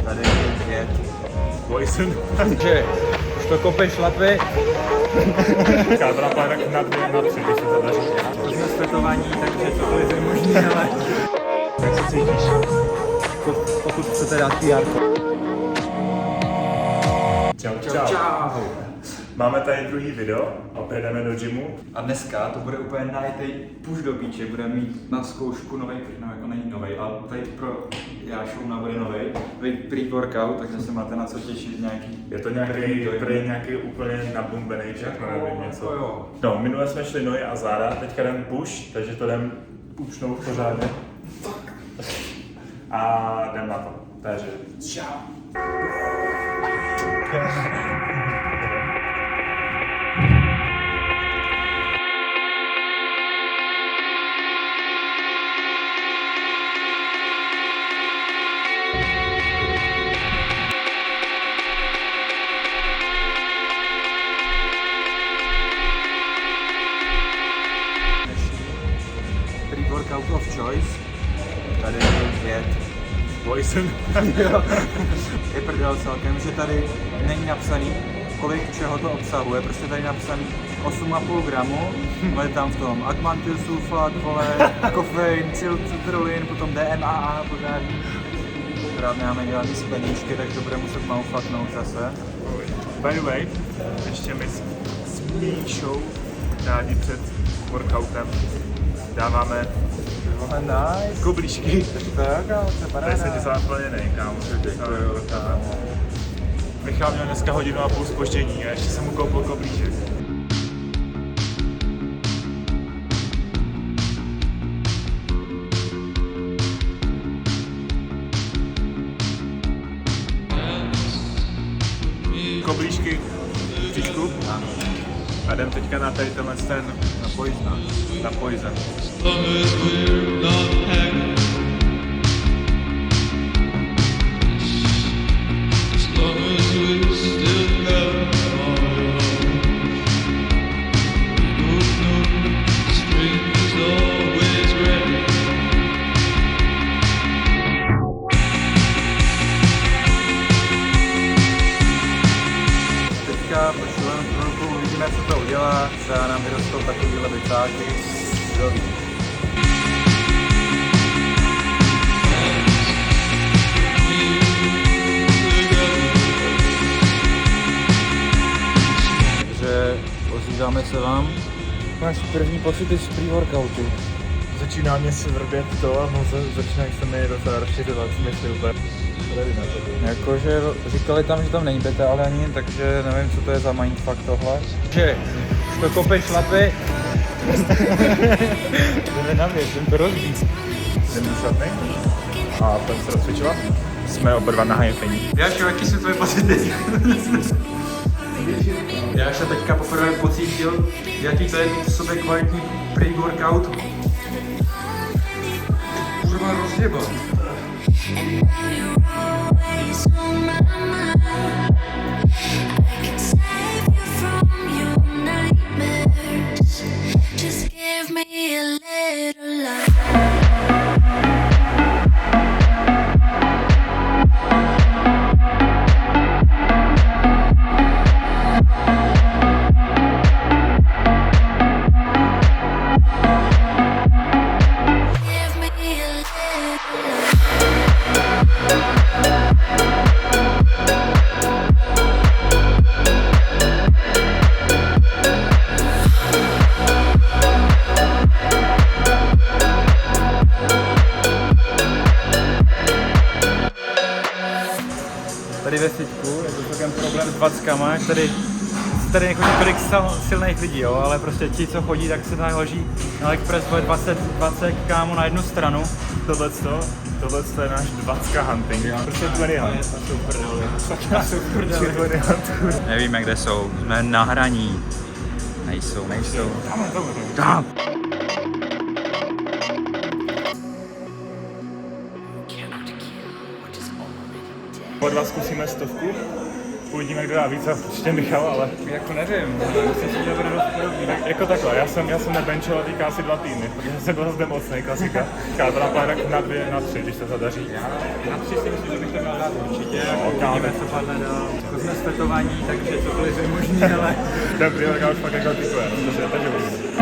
Tady je Poison. že už to kope šlape. Kádra pak tak na 2, na 3, když se to daří. To jsme světování, takže cokoliv je možný, ale jak se cítíš? Pokud chcete dát PR. Čau. Máme tady druhý video, opět jdeme do gymu. A dneska to bude úplně najetej puš do píče, budeme mít na zkoušku novej, no jako není novej, ale tady pro Jášouna bude novej pre-workout, takže se máte na co těšit nějaký. Je to nějaký úplně nabumbený všechno, nevím něco. Jo. No, minule jsme šli nohy a záda, teďka jdem push, takže to jdem pushnout pořádně. A jdem na to. Takže čau. Pre-workout of choice. Tady je Poison. je prdel celkem, že tady není napsaný, kolik čeho to obsahuje, prostě tady napsaný 8,5 gramu, ale tam v tom agmantyl sulfat, vole, kofein, citrulin, potom DMAA pořádný. Akorát nemáme dělaný z peníčky, tak to bude muset maufaknout zase. By the way, ještě my s Míšou rádi před workoutem dáváme Nice. koblížky. Tak, kámo, to je Tady paráda. jsem ti zaplněnej, kámo. Michal měl dneska 1,5 hodiny zpoždění a ještě jsem mu koupil koblížek. Koblížky v příčku a jdem teďka na tady tenhle ten na Poison. Teďka pošleme chvilku, uvidíme, co to udělá, třeba nám vyrostou takovýhle bycáky. Dobrý. Takže ozýváme se vám. Máš první pocity z pre-workoutu. Začíná mě svrbět to a začínají se mi docela rozšiřovat smysly úplně. Jakože říkali tam, že tam není beta, ale ani, takže nevím, co to je za mindfuck tohle. Že už to kope šlape. Jdeme na mě, jdem to rozbít. Jdem do šatny a pojďme se rozcvičovat. Jsme oba dva na hajfení. Jášo, jaký jsou tvoje pocity? Já se teďka poprvé pocítil, jaký to je mít v sobě kvalitní pre-workout. Kurva rozjebat. Tady ve sitku je to celkem problém s vackama, tady jako několik silných lidí, jo, ale prostě ti, co chodí, tak se tam loží na AliExpress 20 kámo na jednu stranu. Tohle je náš 20 hunting. Prostě 20 hunt. Nevíme, kde jsou, jsme na hraní. Nejsou. Tam. Po 2 zkusíme 100. Uvidíme, kdo dá víc a určitě Michal, ale... Jako nevím, myslím si, že bude dost podobný. Tak jako takhle, já jsem nebenčil teďka asi 2 týdny, protože jsem byl zde mocnej, klasika. Říká to na pár na 2, na 3, když se zadaří. Já na 3 si myslím, že bych to měl dát určitě, jako uvidíme, co padne dál. Jako jsme světování, takže cokoliv je možný, ale... Dobrý, tak já už fakt jako typuje, takže uvidíme.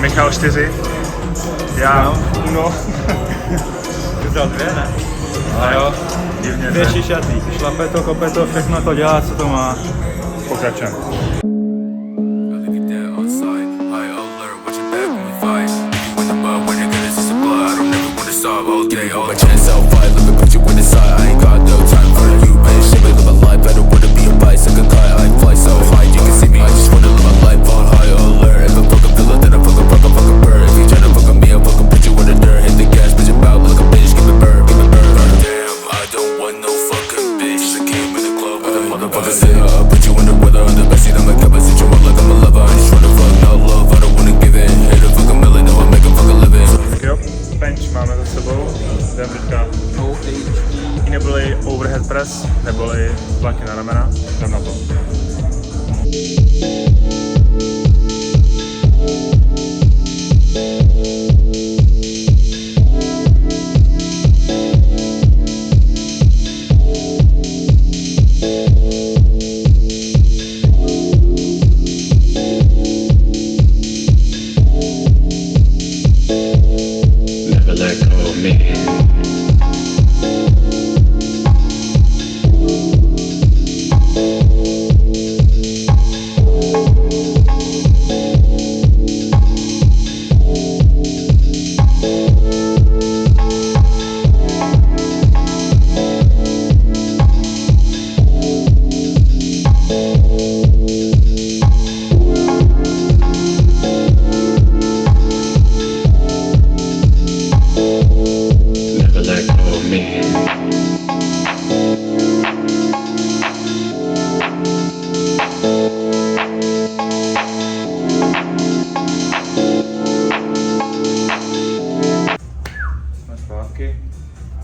Michal 4, já Uno. Ty vzal 2, ne? A jo, divně. 2 šišatý, šlape to, kope to, všechno to dělá, co to má. Pokračujeme. Máme za sebou, jdeme teďka neboli overhead press, neboli tlaky na ramena, jdem na to.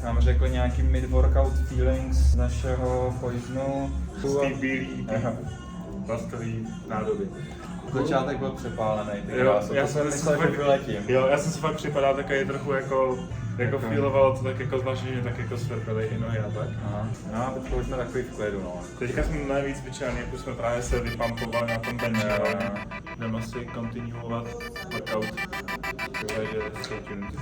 Nám řekl nějaký mid-workout feelings z našeho pohybu. Hustý, bílý, plastový nádoby. Začátek byl přepálený, Já jsem myslel, že vyletím. Jo, já jsem si fakt připadal takový trochu jako feeloval to tak jako zvažení, tak jako svrpěli i nohy a tak. Aha. No a teďka už jsme takový v klidu, no. Teďka jsme nejvíc vyčerný, jako jsme právě se vypumpovali na tom benchi, ale jdeme asi kontinuovat workout. Takže stay tuned.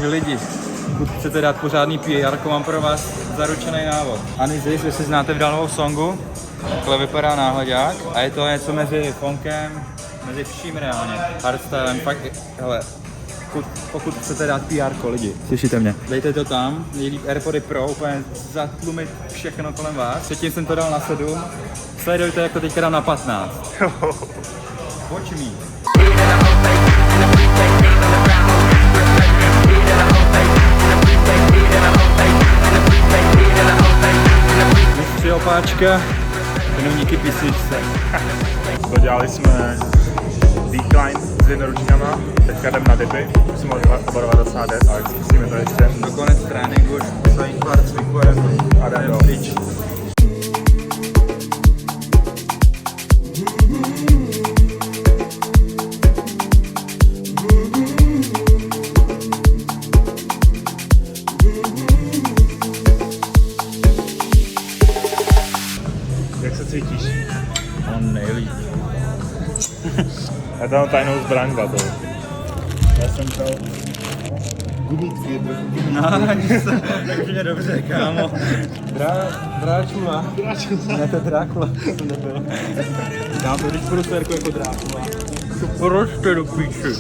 Lidi, pokud chcete dát pořádný PR, mám pro vás zaručený návod. Anizis, jestli znáte v novou songu, takhle vypadá náhodák a je to něco mezi funkem, mezi vším reálně, hardstylem, fakt, hele, pokud chcete dát PR, lidi, slyšíte mě, dejte to tam, nejlíp AirPody Pro, úplně zatlumit všechno kolem vás, předtím jsem to dal na 7, sledujte, jak to teďka dám na 15. Watch me. Mistři opáčka, jenomníky písničce. Dodělali jsme decline s jednoručkama, teďka jdem na dipy, musíme oborovat docela dead, ale zkusíme to ještě. Do konec tréninku, poslední pár cviků a jdem pryč. Jak se cítíš? On nejlíp. Já tam tajnou zbraň batou. Já jsem to... Tak mě dobře, kámo. Dráčula. Ne, to je Drákula. Jsem nebyl. Dám to, když budu sérku jako Drákula. Proč to do píči?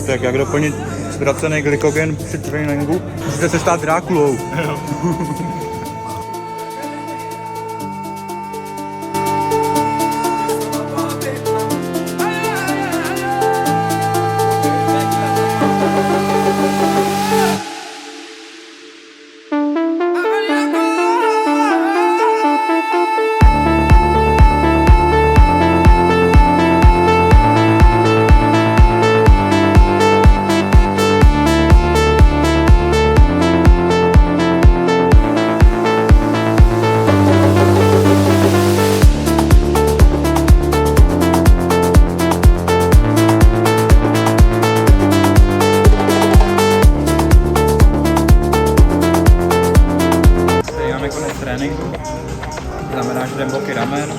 Tak jak doplnit ztracený glykogen při tréninku, musíte se stát Drákulou. Tréninku. Znamená, že jdem boky ramen,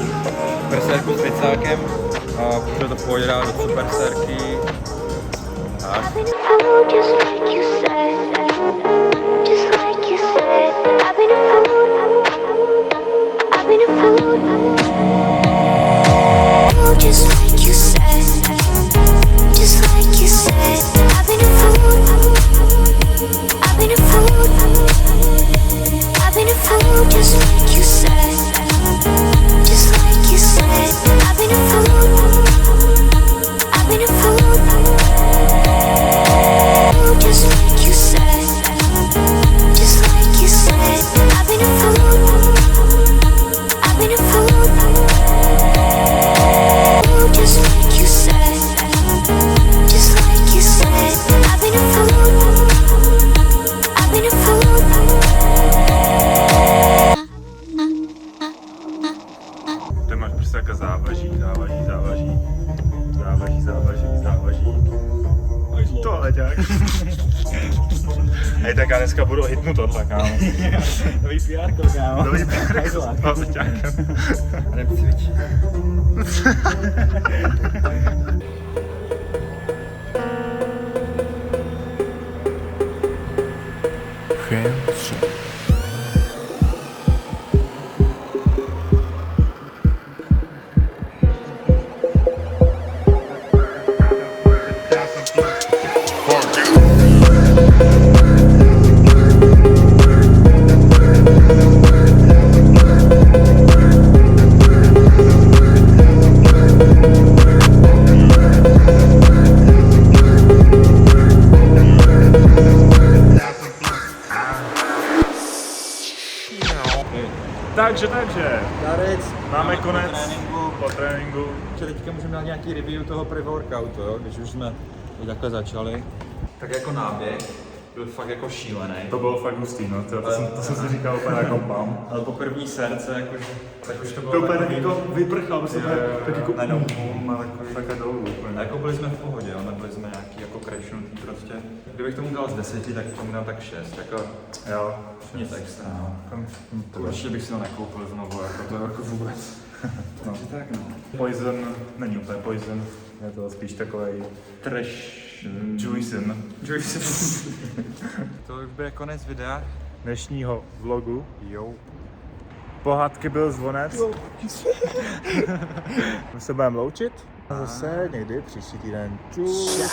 supersérku s vicákem a bude to pojde dát do supersérky. Tak. Just like you said, just like you said, I've been a fool, I've been a fool. Just like you said, just like you said, I've been a fool, I've been a fool. Just like you said, just like you said, I've been a fool, I've been a fool. Závaží. Tohle ťák. Hej, tak já dneska budu hitnu tohle, kámo. Nový PR-ko, kámo. Nový PR-ko s paseťákem. Jdem cvičit. Takže, máme konec po tréninku. Teďka můžeme dát nějaký review toho pre-workoutu, jo? Když už jsme takhle začali. Tak jako náběh byl fakt jako šílený. To bylo fakt hustý, no, to jsem si říkal úplně jako pam. Ale po první srdce, jakože, tak už to bylo to úplně takový, jako vyprchal, tak jako najednou bum, a takový. Takhle dolů úplně. A jako byli jsme v pohodě, jo? Nebyli jsme nějaký jako crashnutý prostě. Kdybych tomu dal z 10, tak tomu dám tak 6, jako Jo. nic extra, no. To určitě bych si to nekoupil znovu, jako to jako vůbec. No. Tak no. Poison není úplně poison, je to spíš takovej Trash. juicin. To už bude konec videa. Dnešního vlogu. Jo. Pohádky byl zvonec. My se budeme loučit. A zase někdy příští týden. Čus.